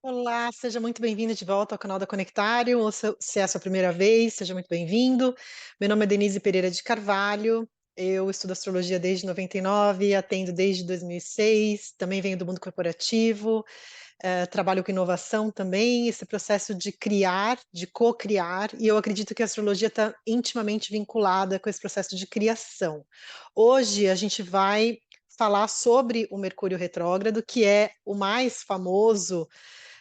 Olá, seja muito bem-vindo de volta ao canal da Conectário, ou se é a sua primeira vez, seja muito bem-vindo. Meu nome é Denise Pereira de Carvalho, eu estudo astrologia desde 99, atendo desde 2006, também venho do mundo corporativo, trabalho com inovação também, esse processo de criar, de co-criar, e eu acredito que a astrologia está intimamente vinculada com esse processo de criação. Hoje a gente vai falar sobre o Mercúrio retrógrado, que é o mais famoso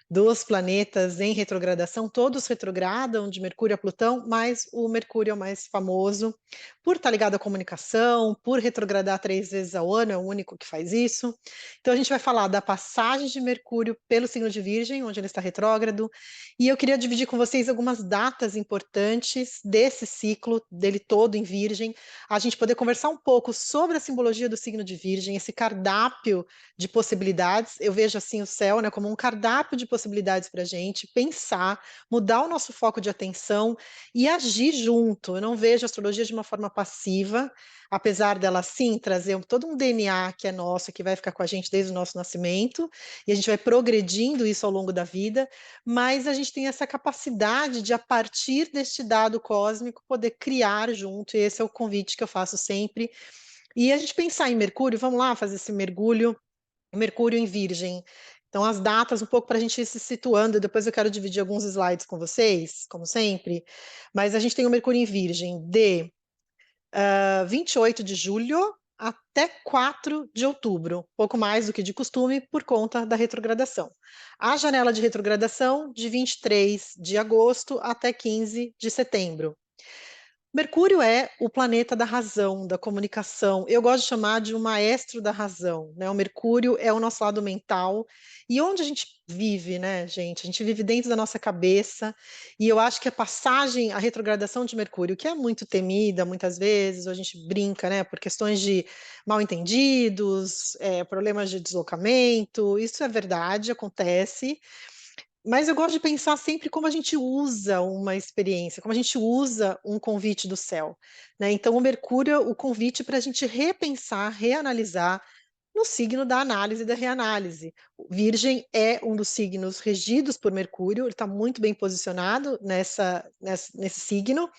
dos planetas em retrogradação, todos retrogradam de Mercúrio a Plutão, mas o Mercúrio é o mais famoso, por estar ligado à comunicação, por retrogradar 3 vezes ao ano, é o único que faz isso. Então a gente vai falar da passagem de Mercúrio pelo signo de Virgem, onde ele está retrógrado, e eu queria dividir com vocês algumas datas importantes desse ciclo, dele todo em Virgem, a gente poder conversar um pouco sobre a simbologia do signo de Virgem, esse cardápio de possibilidades. Eu vejo assim o céu, né, como um cardápio de possibilidades para a gente pensar, mudar o nosso foco de atenção e agir junto. Eu não vejo a astrologia de uma forma passiva, apesar dela sim trazer todo um DNA que é nosso, que vai ficar com a gente desde o nosso nascimento, e a gente vai progredindo isso ao longo da vida, mas a gente tem essa capacidade de, a partir deste dado cósmico, poder criar junto, e esse é o convite que eu faço sempre. E a gente pensar em Mercúrio, vamos lá fazer esse mergulho Mercúrio em Virgem. Então, as datas, um pouco para a gente ir se situando, depois eu quero dividir alguns slides com vocês, como sempre, mas a gente tem o Mercúrio em Virgem de 28 de julho até 4 de outubro, pouco mais do que de costume, por conta da retrogradação. A janela de retrogradação de 23 de agosto até 15 de setembro. Mercúrio é o planeta da razão, da comunicação. Eu gosto de chamar de um maestro da razão, né? O Mercúrio é o nosso lado mental. E onde a gente vive, né, gente? A gente vive dentro da nossa cabeça. E eu acho que a passagem, a retrogradação de Mercúrio, que é muito temida muitas vezes, a gente brinca, né, por questões de mal-entendidos, problemas de deslocamento, isso é verdade, acontece. Mas eu gosto de pensar sempre como a gente usa uma experiência, como a gente usa um convite do céu, né? Então, o Mercúrio é o convite para a gente repensar, reanalisar no signo da análise e da reanálise. O Virgem é um dos signos regidos por Mercúrio, ele está muito bem posicionado nesse signo,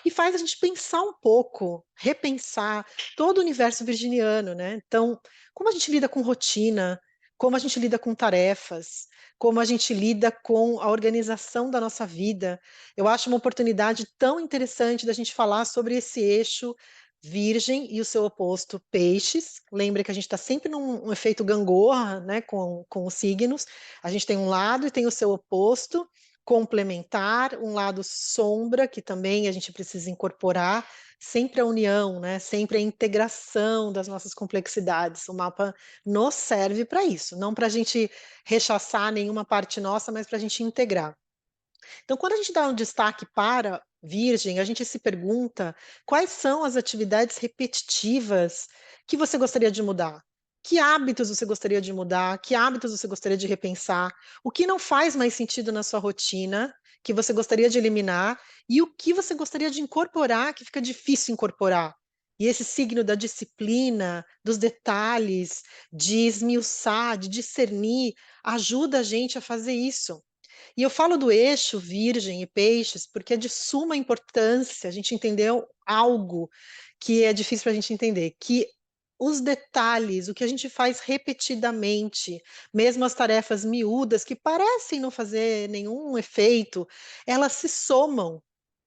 e faz a gente pensar um pouco, repensar todo o universo virginiano, né? Então, como a gente lida com rotina, como a gente lida com tarefas, como a gente lida com a organização da nossa vida. Eu acho uma oportunidade tão interessante da gente falar sobre esse eixo Virgem e o seu oposto Peixes. Lembre que a gente está sempre num efeito gangorra, né, com os signos. A gente tem um lado e tem o seu oposto complementar, um lado sombra, que também a gente precisa incorporar, sempre a união, né? Sempre a integração das nossas complexidades. O mapa nos serve para isso, não para a gente rechaçar nenhuma parte nossa, mas para a gente integrar. Então, quando a gente dá um destaque para Virgem, a gente se pergunta quais são as atividades repetitivas que você gostaria de mudar. Que hábitos você gostaria de mudar? Que hábitos você gostaria de repensar? O que não faz mais sentido na sua rotina, que você gostaria de eliminar? E o que você gostaria de incorporar, que fica difícil incorporar? E esse signo da disciplina, dos detalhes, de esmiuçar, de discernir, ajuda a gente a fazer isso. E eu falo do eixo Virgem e Peixes porque é de suma importância a gente entender algo que é difícil para a gente entender, que os detalhes, o que a gente faz repetidamente, mesmo as tarefas miúdas que parecem não fazer nenhum efeito, elas se somam.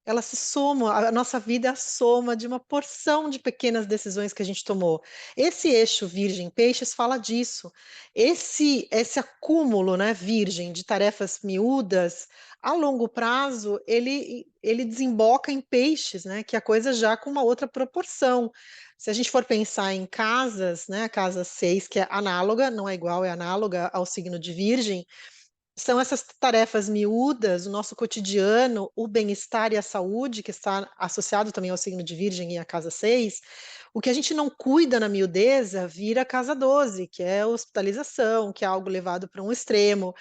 Elas se somam, a nossa vida é a soma de uma porção de pequenas decisões que a gente tomou. Esse eixo Virgem-Peixes fala disso. Esse acúmulo, né, Virgem, de tarefas miúdas, a longo prazo, ele desemboca em Peixes, né, que é a coisa já com uma outra proporção. Se a gente for pensar em casas, né, a casa 6, que é análoga, não é igual, é análoga ao signo de Virgem, são essas tarefas miúdas, o nosso cotidiano, o bem-estar e a saúde, que está associado também ao signo de Virgem e à casa 6. O que a gente não cuida na miudeza vira a casa 12, que é a hospitalização, que é algo levado para um extremo.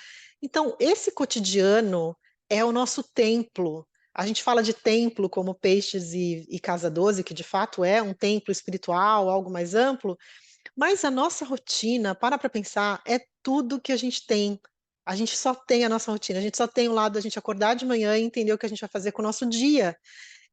Então, esse cotidiano é o nosso templo. A gente fala de templo como Peixes e Casa 12, que de fato é um templo espiritual, algo mais amplo, mas a nossa rotina, para pensar, é tudo que a gente tem A gente só tem a nossa rotina, a gente só tem o lado da gente acordar de manhã e entender o que a gente vai fazer com o nosso dia.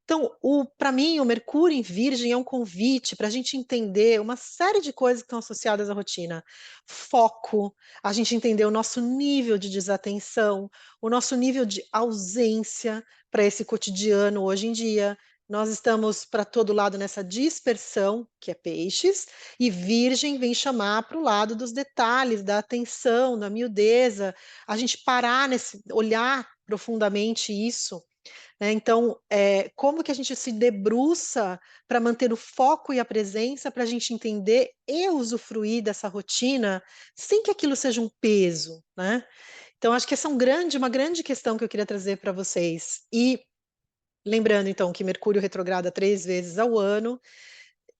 Então, para mim, o Mercúrio em Virgem é um convite para a gente entender uma série de coisas que estão associadas à rotina. Foco, a gente entender o nosso nível de desatenção, o nosso nível de ausência para esse cotidiano hoje em dia. Nós estamos para todo lado nessa dispersão, que é peixes, e Virgem vem chamar para o lado dos detalhes, da atenção, da miudeza, a gente parar nesse, olhar profundamente isso, né, então, como que a gente se debruça para manter o foco e a presença, para a gente entender e usufruir dessa rotina, sem que aquilo seja um peso, né. Então acho que essa é uma grande questão que eu queria trazer para vocês. E lembrando então que Mercúrio retrograda 3 vezes ao ano,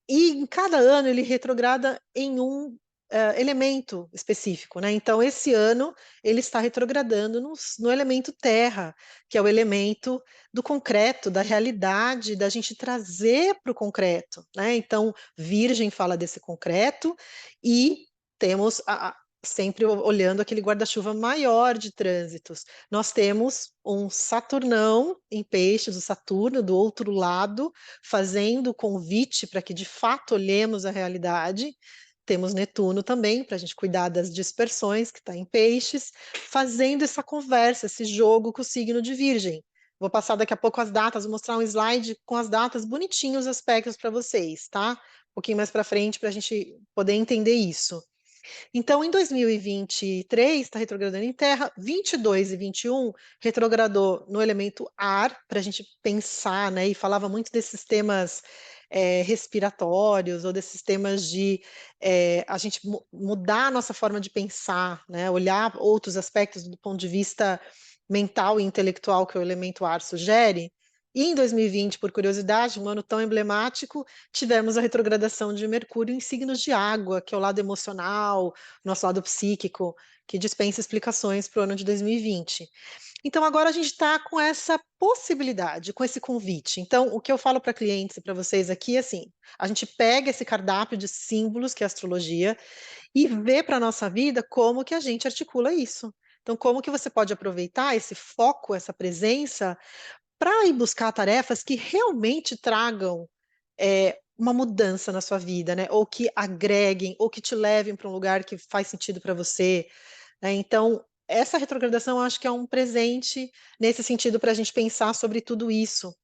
e em cada ano ele retrograda em um, elemento específico, né, então esse ano ele está retrogradando no elemento terra, que é o elemento do concreto, da realidade, da gente trazer para o concreto, né, então Virgem fala desse concreto, e temos a sempre olhando aquele guarda-chuva maior de trânsitos. Nós temos um Saturnão em peixes, o Saturno do outro lado, fazendo o convite para que de fato olhemos a realidade. Temos Netuno também, para a gente cuidar das dispersões, que está em peixes, fazendo essa conversa, esse jogo com o signo de Virgem. Vou passar daqui a pouco as datas, vou mostrar um slide com as datas bonitinhos, os aspectos para vocês, tá? Um pouquinho mais para frente para a gente poder entender isso. Então, em 2023, está retrogradando em Terra, 22 e 21 retrogradou no elemento ar, para a gente pensar, né? E falava muito desses temas respiratórios, ou desses temas de a gente mudar a nossa forma de pensar, né? Olhar outros aspectos do ponto de vista mental e intelectual que o elemento ar sugere. E em 2020, por curiosidade, um ano tão emblemático, tivemos a retrogradação de Mercúrio em signos de água, que é o lado emocional, nosso lado psíquico, que dispensa explicações para o ano de 2020. Então agora a gente está com essa possibilidade, com esse convite. Então, o que eu falo para clientes e para vocês aqui é assim: a gente pega esse cardápio de símbolos, que é a astrologia, e vê para a nossa vida como que a gente articula isso. Então, como que você pode aproveitar esse foco, essa presença, para ir buscar tarefas que realmente tragam uma mudança na sua vida, né, ou que agreguem, ou que te levem para um lugar que faz sentido para você, né. Então, essa retrogradação eu acho que é um presente nesse sentido para a gente pensar sobre tudo isso.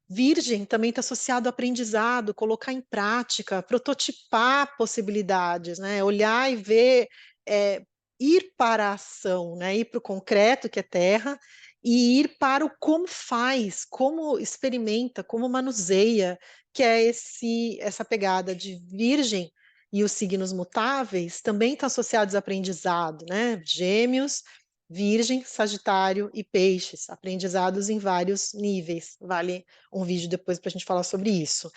Virgem também está associado ao aprendizado, colocar em prática, prototipar possibilidades, né, olhar e ver, eh, ir para a ação, né, ir para o concreto, que é terra, e ir para o como faz, como experimenta, como manuseia, que é essa pegada de Virgem e os signos mutáveis também estão associados a aprendizado, né, Gêmeos, Virgem, Sagitário e Peixes, aprendizados em vários níveis, vale um vídeo depois para a gente falar sobre isso.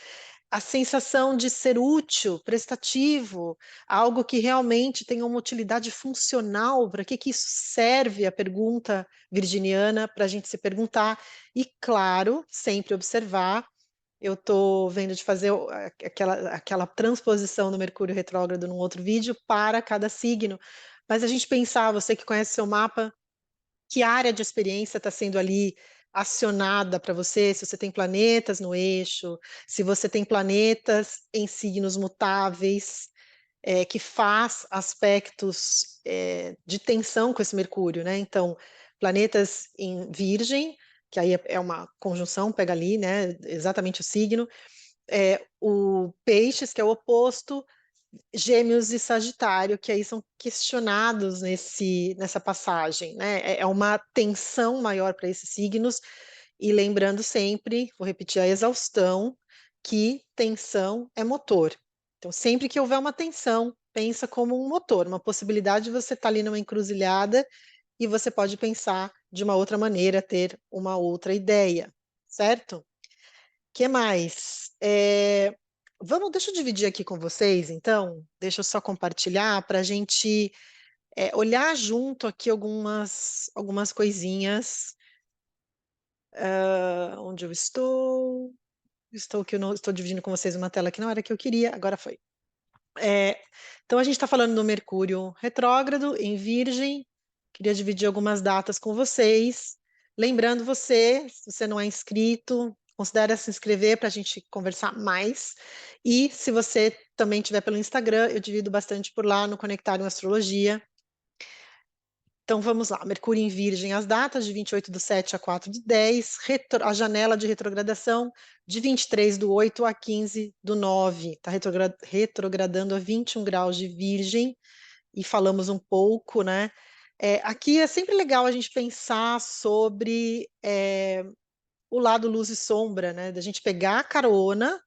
A sensação de ser útil, prestativo, algo que realmente tenha uma utilidade funcional, para que isso serve? A pergunta virginiana para a gente se perguntar. E, claro, sempre observar. Eu estou vendo de fazer aquela transposição do Mercúrio retrógrado num outro vídeo para cada signo, mas a gente pensar, você que conhece seu mapa, que área de experiência está sendo ali acionada para você, se você tem planetas no eixo, se você tem planetas em signos mutáveis, que faz aspectos, de tensão com esse Mercúrio, né, então, planetas em Virgem, que aí é uma conjunção, pega ali, né, exatamente o signo, o Peixes, que é o oposto, Gêmeos e Sagitário, que aí são questionados nessa passagem, né? É uma tensão maior para esses signos, e lembrando sempre, vou repetir a exaustão, que tensão é motor. Então, sempre que houver uma tensão, pensa como um motor, uma possibilidade de você estar ali numa encruzilhada e você pode pensar de uma outra maneira, ter uma outra ideia, certo? Que mais? Deixa eu dividir aqui com vocês, então, deixa eu só compartilhar para a gente olhar junto aqui algumas coisinhas. Onde eu estou? Estou aqui, eu não estou dividindo com vocês uma tela que não era a que eu queria, agora foi. Então, a gente está falando do Mercúrio retrógrado em Virgem, queria dividir algumas datas com vocês. Lembrando você, se você não é inscrito, considere se inscrever para a gente conversar mais. E se você também estiver pelo Instagram, eu divido bastante por lá no Conectado em Astrologia. Então vamos lá, Mercúrio em Virgem, as datas de 28/7 a 4/10, a janela de retrogradação de 23/8 a 15/9, está retrogradando a 21 graus de Virgem, e falamos um pouco, né? Aqui é sempre legal a gente pensar sobre o lado luz e sombra, né? Da gente pegar a carona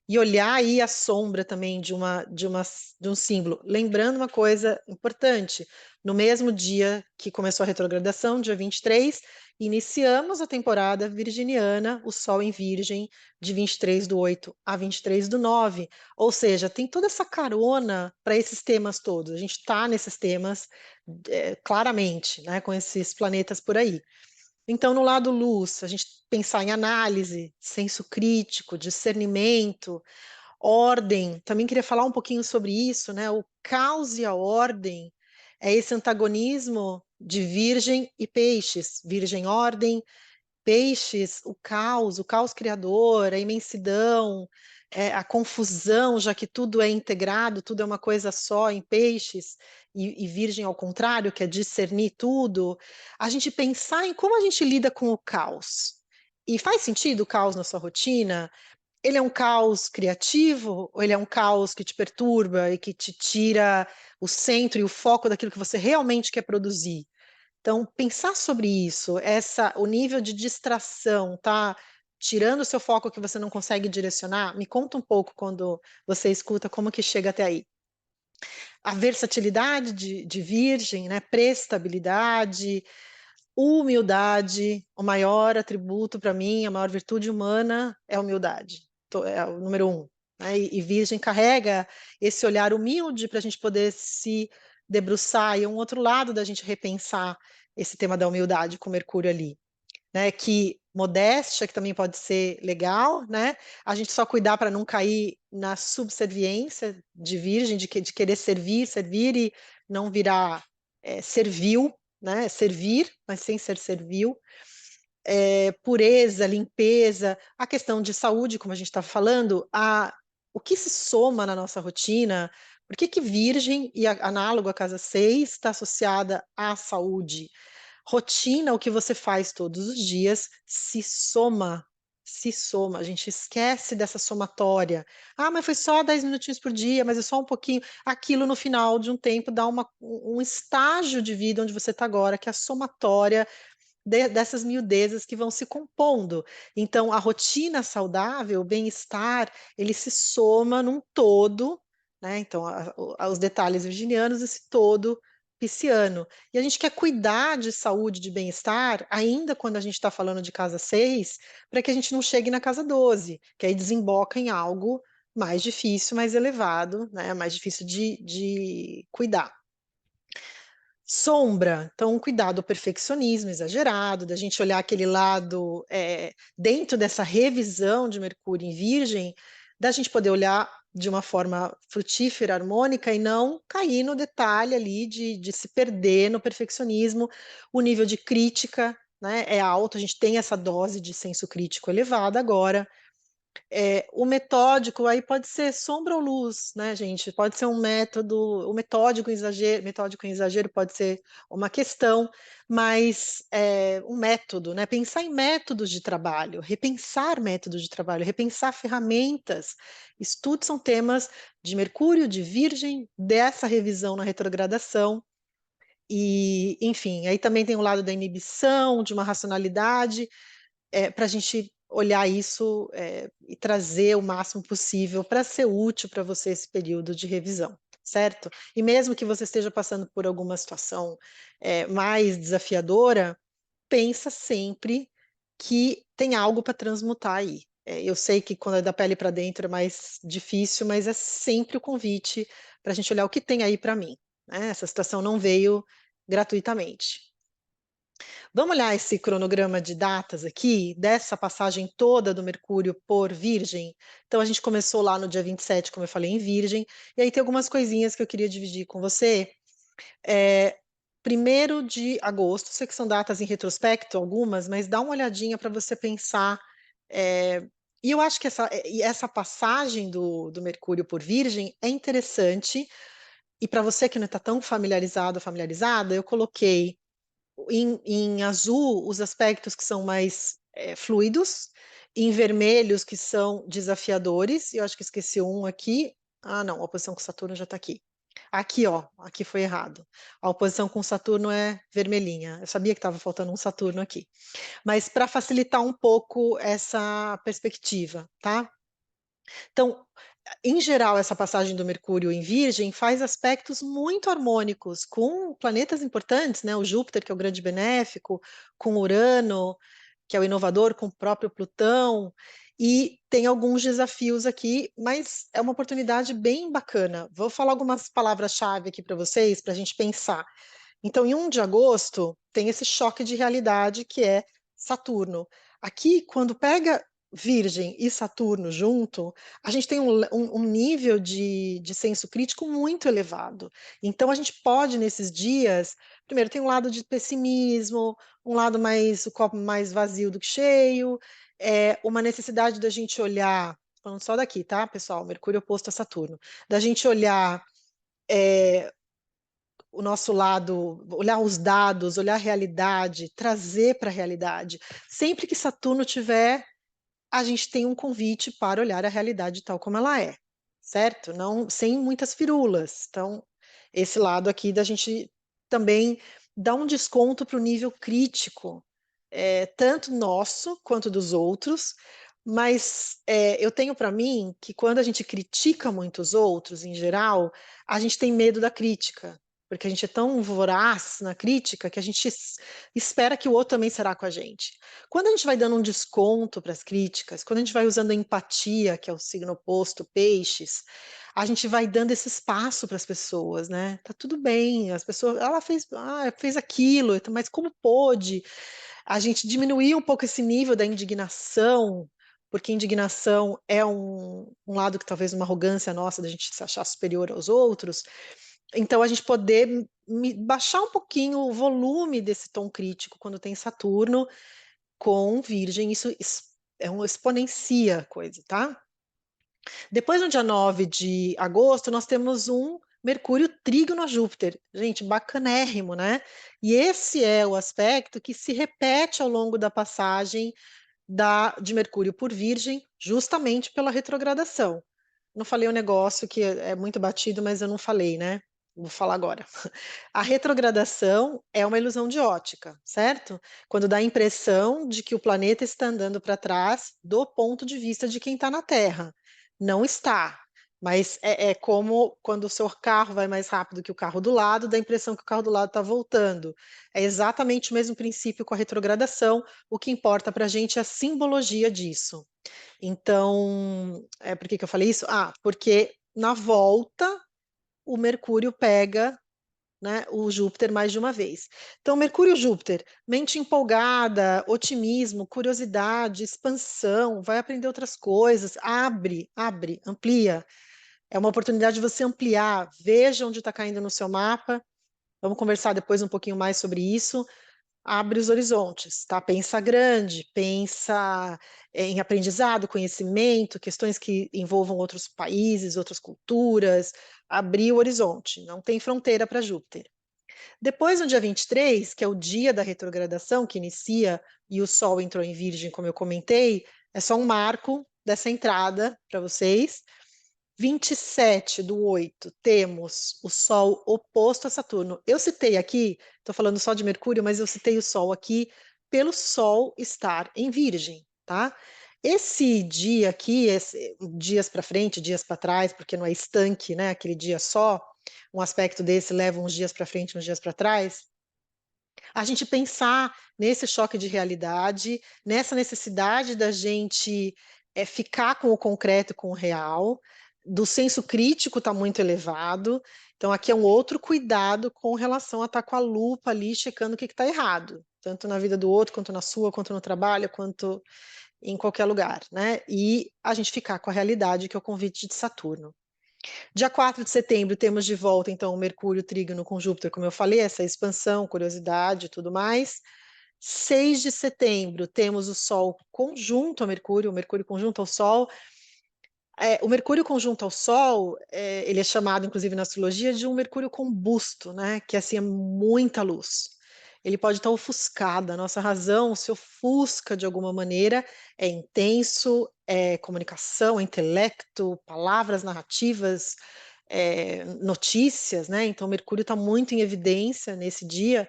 e olhar aí a sombra também de um símbolo. Lembrando uma coisa importante, no mesmo dia que começou a retrogradação, dia 23, iniciamos a temporada virginiana, o Sol em Virgem, de 23/8 a 23/9, ou seja, tem toda essa carona para esses temas todos, a gente está nesses temas claramente, né, com esses planetas por aí. Então, no lado luz, a gente pensar em análise, senso crítico, discernimento, ordem, também queria falar um pouquinho sobre isso, né? O caos e a ordem é esse antagonismo de Virgem e Peixes. Virgem, ordem, Peixes, o caos criador, a imensidão, a confusão, já que tudo é integrado, tudo é uma coisa só em Peixes, e Virgem ao contrário, que é discernir tudo. A gente pensar em como a gente lida com o caos. E faz sentido o caos na sua rotina? Ele é um caos criativo ou ele é um caos que te perturba e que te tira o centro e o foco daquilo que você realmente quer produzir? Então, pensar sobre isso, o nível de distração, tá tirando o seu foco que você não consegue direcionar? Me conta um pouco quando você escuta como que chega até aí. A versatilidade de Virgem, né? Prestabilidade, humildade, o maior atributo para mim, a maior virtude humana é a humildade. É o número um. Né? E Virgem carrega esse olhar humilde para a gente poder se debruçar, e um outro lado da gente repensar esse tema da humildade com Mercúrio ali, né? Que modéstia, que também pode ser legal, né? A gente só cuidar para não cair na subserviência de Virgem, de querer servir e não virar servil, né? Servir, mas sem ser servil. Pureza, limpeza, a questão de saúde, como a gente está falando, o que se soma na nossa rotina, por que Virgem, e análogo à casa 6, está associada à saúde? Rotina, o que você faz todos os dias, se soma, a gente esquece dessa somatória. Ah, mas foi só 10 minutinhos por dia, mas é só um pouquinho. Aquilo no final de um tempo dá um estágio de vida onde você está agora, que é a somatória dessas miudezas que vão se compondo. Então, a rotina saudável, o bem-estar, ele se soma num todo, né? Então, os detalhes virginianos, esse todo pisciano. E a gente quer cuidar de saúde, de bem-estar, ainda quando a gente está falando de casa 6, para que a gente não chegue na casa 12, que aí desemboca em algo mais difícil, mais elevado, né? Mais difícil de cuidar. Sombra, então, cuidado do perfeccionismo exagerado, da gente olhar aquele lado dentro dessa revisão de Mercúrio em Virgem, da gente poder olhar de uma forma frutífera, harmônica e não cair no detalhe ali de se perder no perfeccionismo. O nível de crítica, né, é alto, a gente tem essa dose de senso crítico elevada agora. O metódico aí pode ser sombra ou luz, né, gente? Pode ser um método, o metódico em exagero pode ser uma questão, mas um método, né? Pensar em métodos de trabalho, repensar ferramentas. Isso tudo são temas de Mercúrio, de Virgem, dessa revisão na retrogradação. E, enfim, aí também tem o lado da inibição, de uma racionalidade, para a gente olhar isso e trazer o máximo possível para ser útil para você esse período de revisão, certo? E mesmo que você esteja passando por alguma situação mais desafiadora, pensa sempre que tem algo para transmutar aí. Eu sei que quando é da pele para dentro é mais difícil, mas é sempre o convite para a gente olhar o que tem aí para mim. Né? Essa situação não veio gratuitamente. Vamos olhar esse cronograma de datas aqui, dessa passagem toda do Mercúrio por Virgem. Então, a gente começou lá no dia 27, como eu falei, em Virgem, e aí tem algumas coisinhas que eu queria dividir com você. 1º de agosto, sei que são datas em retrospecto algumas, mas dá uma olhadinha para você pensar, eh, e eu acho que essa passagem do Mercúrio por Virgem é interessante, e para você que não está tão familiarizado ou familiarizada, eu coloquei em azul os aspectos que são mais, fluidos, em vermelhos que são desafiadores, e eu acho que esqueci um aqui. Ah não, a oposição com Saturno já está aqui. Aqui ó, aqui foi errado. A oposição com Saturno é vermelhinha, eu sabia que estava faltando um Saturno aqui. Mas para facilitar um pouco essa perspectiva, tá. Então, em geral, essa passagem do Mercúrio em Virgem faz aspectos muito harmônicos com planetas importantes, né, o Júpiter, que é o grande benéfico, com Urano, que é o inovador, com o próprio Plutão, e tem alguns desafios aqui, mas é uma oportunidade bem bacana. Vou falar algumas palavras-chave aqui para vocês, para a gente pensar. Então, em 1 de agosto, tem esse choque de realidade que é Saturno. Aqui, quando pega Virgem e Saturno junto, a gente tem um nível de senso crítico muito elevado. Então, a gente pode, nesses dias, primeiro, tem um lado de pessimismo, um lado mais, o copo mais vazio do que cheio, uma necessidade da gente olhar, falando só daqui, tá, pessoal? Mercúrio oposto a Saturno, da gente olhar o nosso lado, olhar os dados, olhar a realidade, trazer para a realidade. Sempre que Saturno tiver, a gente tem um convite para olhar a realidade tal como ela é, certo? Não, sem muitas firulas. Então, esse lado aqui da gente também dar um desconto para o nível crítico, tanto nosso quanto dos outros, mas eu tenho para mim que quando a gente critica muito os outros, em geral, a gente tem medo da crítica, porque a gente é tão voraz na crítica que a gente espera que o outro também será com a gente. Quando a gente vai dando um desconto para as críticas, quando a gente vai usando a empatia, que é o signo oposto, peixes, a gente vai dando esse espaço para as pessoas, né? Tá tudo bem, as pessoas, ela fez, fez aquilo, então, mas como pôde? A gente diminuir um pouco esse nível da indignação, porque indignação é um lado que talvez uma arrogância nossa da gente se achar superior aos outros. Então a gente poder baixar um pouquinho o volume desse tom crítico quando tem Saturno com Virgem, isso exponencia a coisa, tá? Depois, no dia 9 de agosto, nós temos um Mercúrio trígono a Júpiter. Gente, bacanérrimo, né? E esse é o aspecto que se repete ao longo da passagem de Mercúrio por Virgem, justamente pela retrogradação. Não falei um negócio que é muito batido, mas eu não falei, né? Vou falar agora. A retrogradação é uma ilusão de ótica, certo? Quando dá a impressão de que o planeta está andando para trás do ponto de vista de quem está na Terra. Não está, mas é como quando o seu carro vai mais rápido que o carro do lado, dá a impressão que o carro do lado está voltando. É exatamente o mesmo princípio com a retrogradação, o que importa para a gente é a simbologia disso. Então, por que eu falei isso? Porque na volta o Mercúrio pega, né, o Júpiter mais de uma vez. Então, Mercúrio e Júpiter, mente empolgada, otimismo, curiosidade, expansão, vai aprender outras coisas, abre, amplia. É uma oportunidade de você ampliar, veja onde está caindo no seu mapa. Vamos conversar depois um pouquinho mais sobre isso. Abre os horizontes, tá? Pensa grande, pensa em aprendizado, conhecimento, questões que envolvam outros países, outras culturas, abrir o horizonte, não tem fronteira para Júpiter. Depois, no dia 23, que é o dia da retrogradação, que inicia e o Sol entrou em Virgem, como eu comentei, é só um marco dessa entrada para vocês. 27/8, temos o Sol oposto a Saturno. Eu citei aqui, estou falando só de Mercúrio, mas eu citei o Sol aqui pelo Sol estar em Virgem, tá? Esse dia aqui, dias para frente, dias para trás, porque não é estanque, né? Aquele dia só, um aspecto desse leva uns dias para frente, uns dias para trás. A gente pensar nesse choque de realidade, nessa necessidade da gente ficar com o concreto, com o real, do senso crítico está muito elevado, então aqui é um outro cuidado com relação a estar com a lupa ali, checando o que está errado, tanto na vida do outro, quanto na sua, quanto no trabalho, quanto em qualquer lugar, né? E a gente ficar com a realidade, que é o convite de Saturno. Dia 4 de setembro temos de volta, então, o Mercúrio trígono com Júpiter, como eu falei, essa expansão, curiosidade e tudo mais. 6 de setembro temos o Sol conjunto a Mercúrio, o Mercúrio conjunto ao Sol. O Mercúrio conjunto ao Sol, ele é chamado, inclusive na astrologia, de um Mercúrio combusto, né? Que assim é muita luz. Ele pode estar ofuscado, a nossa razão se ofusca de alguma maneira, é intenso, é comunicação, é intelecto, palavras, narrativas, notícias, né? Então, Mercúrio está muito em evidência nesse dia,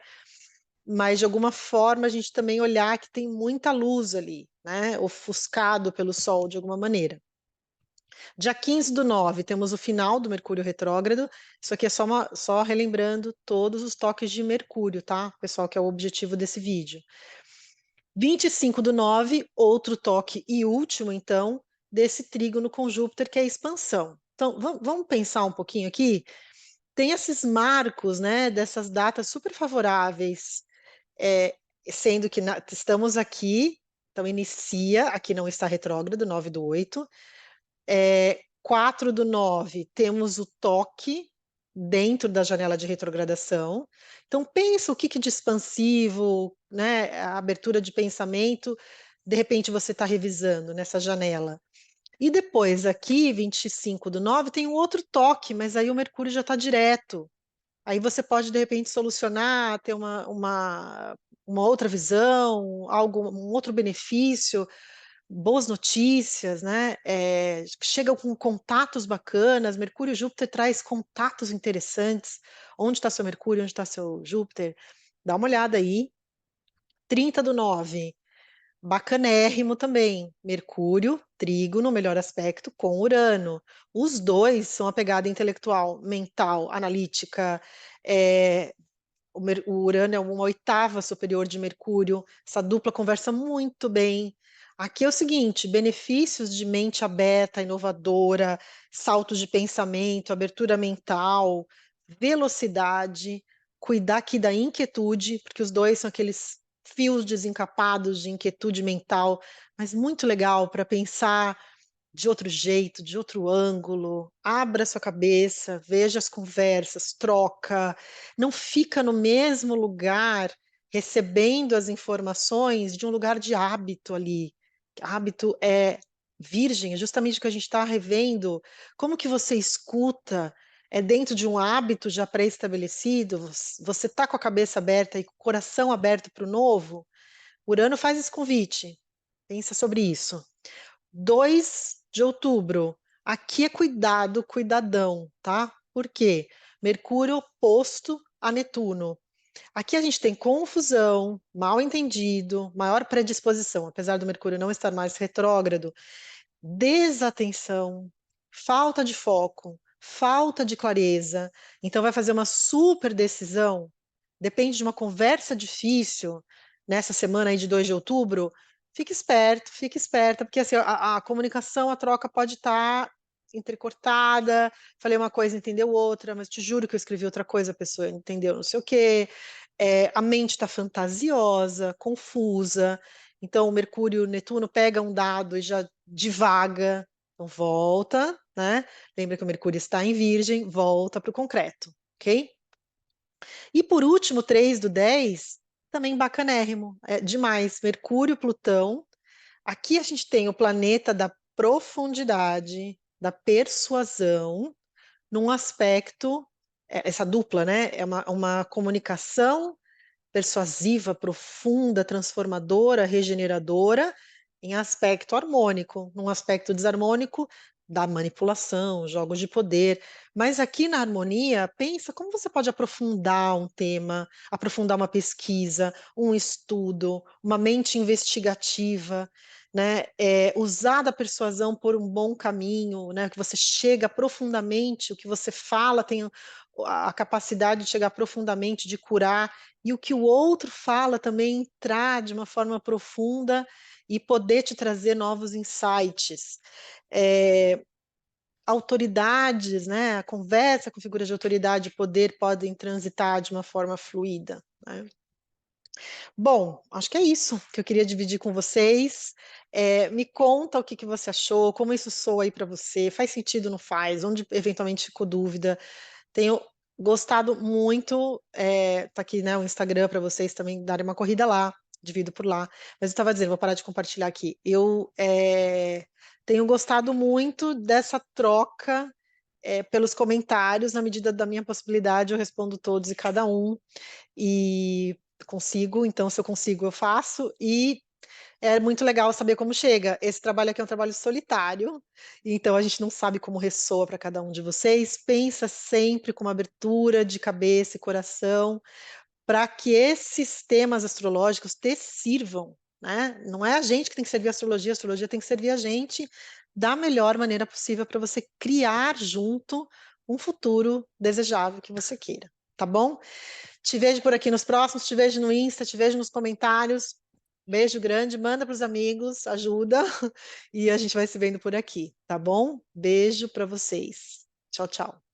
mas de alguma forma a gente também olhar que tem muita luz ali, né? Ofuscado pelo Sol de alguma maneira. Dia 15 do 9, temos o final do Mercúrio retrógrado. Isso aqui é só relembrando todos os toques de Mercúrio, tá? Pessoal, que é o objetivo desse vídeo. 25 do 9, outro toque e último, então, desse trígono com Júpiter, que é a expansão. Então, vamos pensar um pouquinho aqui. Tem esses marcos, né, dessas datas super favoráveis, é, sendo que estamos aqui, então inicia, aqui não está retrógrado, 9 do 8. 4 do 9, temos o toque dentro da janela de retrogradação. Então, pensa o que de expansivo, né, a abertura de pensamento, de repente você está revisando nessa janela. E depois, aqui, 25 do 9, tem um outro toque, mas aí o Mercúrio já está direto. Aí você pode, de repente, solucionar, ter uma outra visão, algo, um outro benefício, boas notícias, né? Chegam com contatos bacanas. Mercúrio e Júpiter traz contatos interessantes. Onde está seu Mercúrio? Onde está seu Júpiter? Dá uma olhada aí. 30 do 9, bacanérrimo também. Mercúrio, trígono, melhor aspecto, com Urano. Os dois são a pegada intelectual, mental, analítica. É, o Urano é uma oitava superior de Mercúrio. Essa dupla conversa muito bem. Aqui é o seguinte: benefícios de mente aberta, inovadora, saltos de pensamento, abertura mental, velocidade, cuidar aqui da inquietude, porque os dois são aqueles fios desencapados de inquietude mental, mas muito legal para pensar de outro jeito, de outro ângulo, abra sua cabeça, veja as conversas, troca, não fica no mesmo lugar recebendo as informações de um lugar de hábito ali. Hábito é virgem, é justamente o que a gente está revendo. Como que você escuta? É dentro de um hábito já pré-estabelecido? Você está com a cabeça aberta e com o coração aberto para o novo? Urano faz esse convite. Pensa sobre isso. 2 de outubro. Aqui é cuidado, cuidadão, tá? Por quê? Mercúrio oposto a Netuno. Aqui a gente tem confusão, mal entendido, maior predisposição, apesar do Mercúrio não estar mais retrógrado, desatenção, falta de foco, falta de clareza. Então vai fazer uma super decisão, depende de uma conversa difícil nessa semana aí de 2 de outubro. Fique esperto, fique esperta, porque assim, a comunicação, a troca pode estar entrecortada, falei uma coisa, entendeu outra, mas te juro que eu escrevi outra coisa, a pessoa entendeu não sei o quê. A mente está fantasiosa, confusa, então, o Mercúrio, Netuno pega um dado e já divaga, então volta, né? Lembra que o Mercúrio está em Virgem, volta para o concreto, ok? E por último, 3 do 10, também bacanérrimo, é demais. Mercúrio, Plutão. Aqui a gente tem o planeta da profundidade, da persuasão, num aspecto, essa dupla, né? É uma comunicação persuasiva, profunda, transformadora, regeneradora, em aspecto harmônico, num aspecto desarmônico da manipulação, jogos de poder. Mas aqui na harmonia, pensa como você pode aprofundar um tema, aprofundar uma pesquisa, um estudo, uma mente investigativa, né? Usar da persuasão por um bom caminho, né? Que você chega profundamente, o que você fala tem a capacidade de chegar profundamente, de curar, e o que o outro fala também entrar de uma forma profunda e poder te trazer novos insights. Autoridades, né? A conversa com figuras de autoridade e poder podem transitar de uma forma fluida, né? Bom, acho que é isso que eu queria dividir com vocês. Me conta o que que você achou, como isso soa aí para você, faz sentido, não faz? Onde eventualmente ficou dúvida? Tenho gostado muito, tá aqui, né, o Instagram para vocês também darem uma corrida lá, divido por lá. Mas eu estava dizendo, vou parar de compartilhar aqui. Tenho gostado muito dessa troca, pelos comentários, na medida da minha possibilidade, eu respondo todos e cada um, e consigo, então se eu consigo eu faço, e é muito legal saber como chega. Esse trabalho aqui é um trabalho solitário, então a gente não sabe como ressoa para cada um de vocês. Pensa sempre com uma abertura de cabeça e coração, para que esses temas astrológicos te sirvam, né. Não é a gente que tem que servir a astrologia tem que servir a gente da melhor maneira possível para você criar junto um futuro desejável que você queira, tá bom? Te vejo por aqui nos próximos, te vejo no Insta, te vejo nos comentários. Beijo grande, manda para os amigos, ajuda, e a gente vai se vendo por aqui, tá bom? Beijo para vocês. Tchau, tchau.